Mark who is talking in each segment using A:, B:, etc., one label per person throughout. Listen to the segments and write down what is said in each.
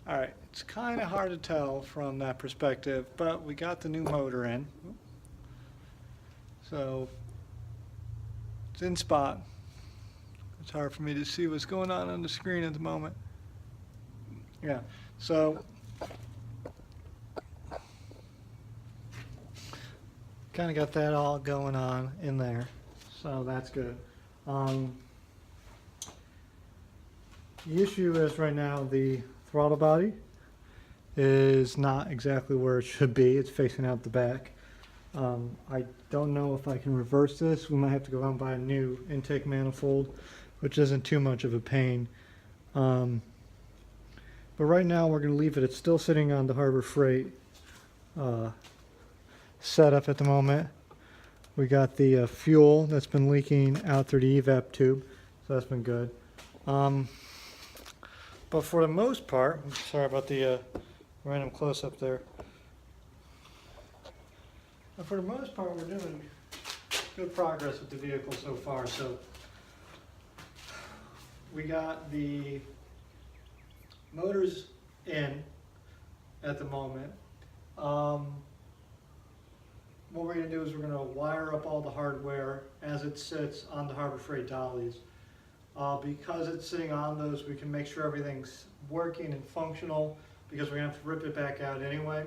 A: All right, it's kind of hard to tell from that perspective, but we got the new motor in. So it's in spot. It's hard for me to see what's going on the screen at the moment. Yeah, so kind of got that all going on in there. So that's good. Um, the issue is right now the throttle body is not exactly where it should be. It's facing out the back. I don't know if I can reverse this. We might have to go out and buy a new intake manifold, which isn't too much of a pain. But right now we're going to leave it. It's still sitting on the Harbor Freight setup at the moment. We got the fuel that's been leaking out through the evap tube, so that's been good. But for the most part, sorry about the random close-up there. But for the most part, we're doing good progress with the vehicle so far. So we got the motors in at the moment. What we're going to do is we're going to wire up all the hardware as it sits on the Harbor Freight dollies. Because it's sitting on those, we can make sure everything's working and functional, because we're going to have to rip it back out anyway.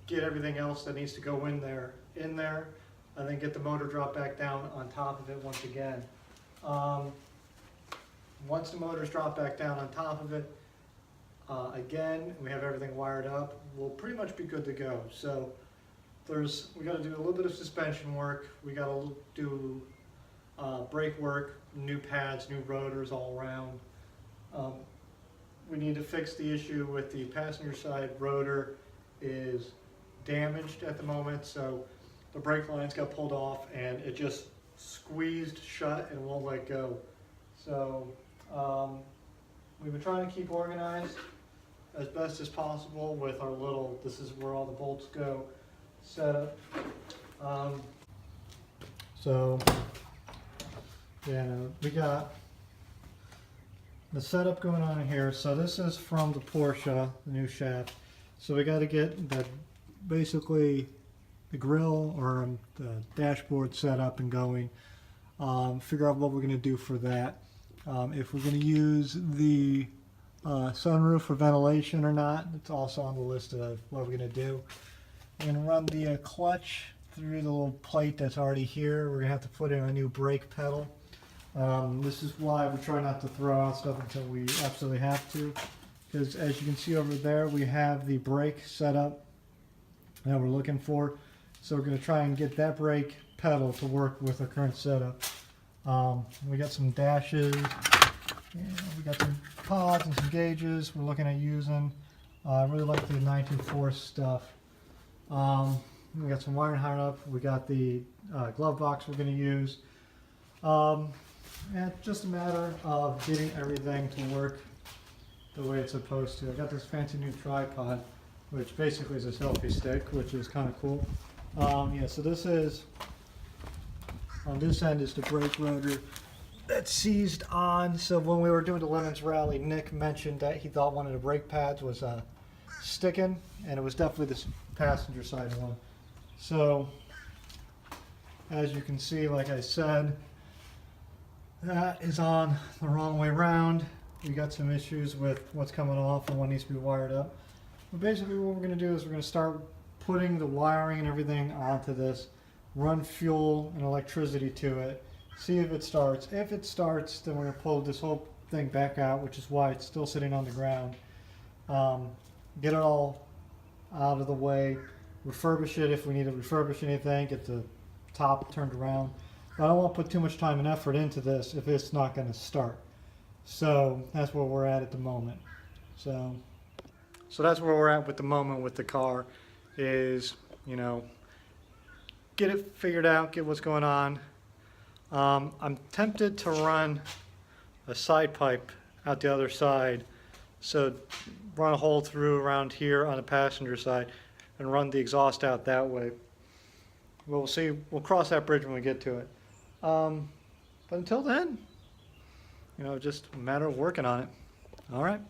A: Get everything else that needs to go in there, and then get the motor drop back down on top of it once again. Once the motor's dropped back down on top of it, again, we have everything wired up, we'll pretty much be good to go. So we got to do a little bit of suspension work, we got to do brake work, new pads, new rotors all around. We need to fix the issue with the passenger side rotor is damaged at the moment, so the brake lines got pulled off and it just squeezed shut and won't let go. So we've been trying to keep organized as best as possible with our little, this is where all the bolts go, setup. So yeah, we got the setup going on here. So this is from the Porsche, the new shaft. So we got to get the basically the grill or the dashboard set up and going. Figure out what we're going to do for that. If we're going to use the sunroof for ventilation or not, it's also on the list of what we're going to do. We're going to run the clutch through the little plate that's already here. We're going to have to put in a new brake pedal. This is why we try not to throw out stuff until we absolutely have to, because as you can see over there, we have the brake set up that we're looking for. So we're going to try and get that brake pedal to work with our current setup. We got some dashes, we got some pods and some gauges we're looking at using. I really like the 19.4 stuff. We got some wiring hung up. We got the glove box we're going to use. And it's just a matter of getting everything to work the way it's supposed to. I got this fancy new tripod, which basically is a selfie stick, which is kind of cool. Yeah, so this is, on this end is the brake rotor that's seized on. So when we were doing the Lemons Rally, Nick mentioned that he thought one of the brake pads was sticking, and it was definitely this passenger side one. So as you can see, like I said, that is on the wrong way around. We got some issues with what's coming off and what needs to be wired up. But basically what we're going to do is we're going to start putting the wiring and everything onto this, run fuel and electricity to it, see if it starts. If it starts, then we're going to pull this whole thing back out, which is why it's still sitting on the ground. Get it all out of the way, refurbish it if we need to refurbish anything, get the top turned around. But I don't want to put too much time and effort into this if it's not going to start. So that's where we're at the moment. So that's where we're at with the moment with the car is, you know, get it figured out, get what's going on. I'm tempted to run a side pipe out the other side. So run a hole through around here on the passenger side and run the exhaust out that way. We'll see, we'll cross that bridge when we get to it. But until then, you know, just a matter of working on it. All right.